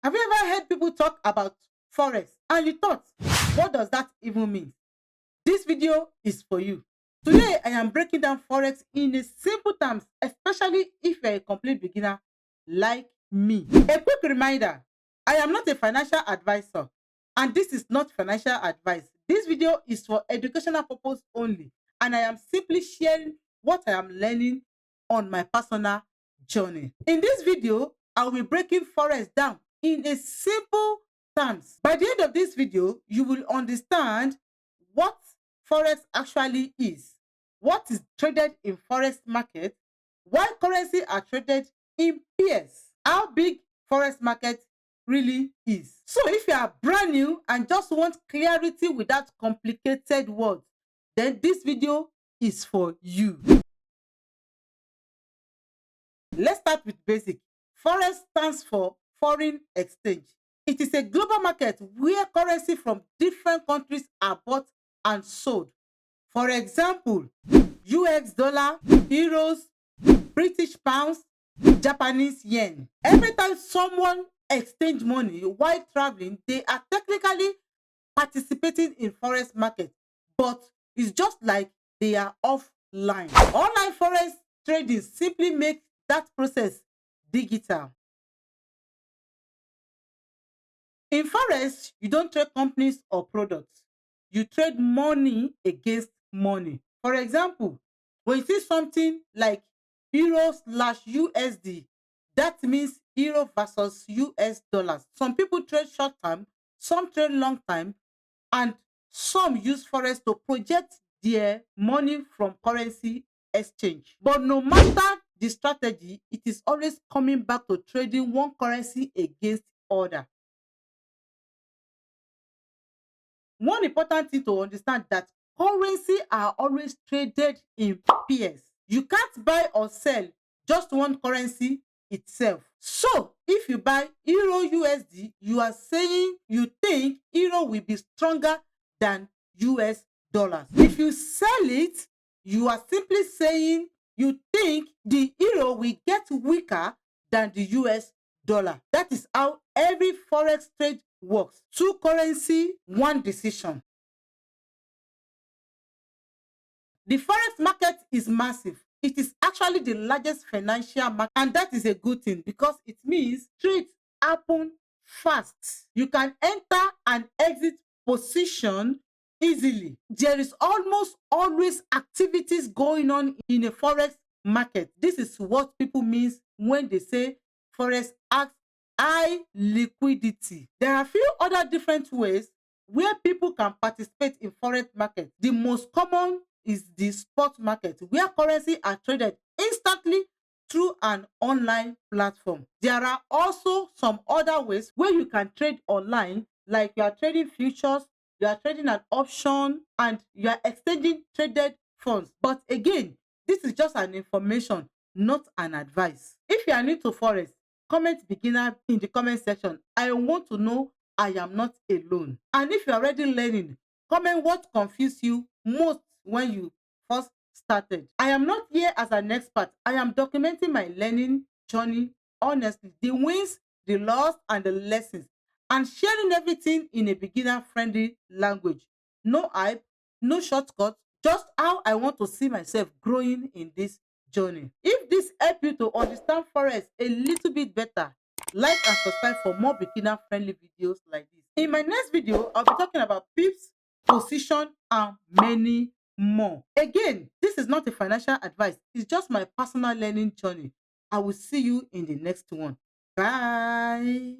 Have you ever heard people talk about Forex and you thought, what does that even mean? This video is for you. Today, I am breaking down Forex in a simple terms, especially if you're a complete beginner like me. A quick reminder, I am not a financial advisor and this is not financial advice. This video is for educational purpose only and I am simply sharing what I am learning on my personal journey. In this video, I will be breaking Forex down in a simple terms. By the end of this video, you will understand what Forex actually is, what is traded in Forex market, why currency are traded in pairs, how big Forex market really is. So if you are brand new and just want clarity without complicated words, then this video is for you. Let's start with basic. Forex stands for foreign exchange. It is a global market where currency from different countries are bought and sold. For example, US dollar, euros, British pounds, Japanese yen. Every time someone exchange money while traveling, they are technically participating in forex market, but it's just like they are offline. Online forex trading simply makes that process digital. In forex, you don't trade companies or products. You trade money against money. For example, when you see something like euro/USD, that means euro versus US dollars. Some people trade short term, some trade long time, and some use forex to project their money from currency exchange. But no matter the strategy, it is always coming back to trading one currency against other. One important thing to understand that currency are always traded in pairs. You can't buy or sell just one currency itself. So if you buy euro USD, you are saying you think euro will be stronger than US dollars. If you sell it, you are simply saying you think the euro will get weaker than the US dollar. That is how every forex trade works. Two currency, one decision. The forex market is massive. It is actually the largest financial market, and that is a good thing because it means trades happen fast. You can enter and exit position easily. There is almost always activities going on in a forex market. This is what people means when they say forex has high liquidity. There are a few other different ways where people can participate in forex market. The most common is the spot market, where currency are traded instantly through an online platform. There are also some other ways where you can trade online, like you are trading futures, you are trading an option, and you are exchanging traded funds. But again, this is just an information, not an advice. If you are new to forex, comment beginner in the comment section. I want to know I am not alone. And if you're already learning, comment what confused you most when you first started. I am not here as an expert. I am documenting my learning journey honestly, the wins, the loss, and the lessons, and sharing everything in a beginner-friendly language. No hype, no shortcuts, just how I want to see myself growing in this journey. If this help you to understand forex a little bit better, like and subscribe for more beginner friendly videos like this. In my next video, I'll be talking about pips, position, and many more. Again, this is not a financial advice, it's just my personal learning journey. I will see you in the next one. Bye.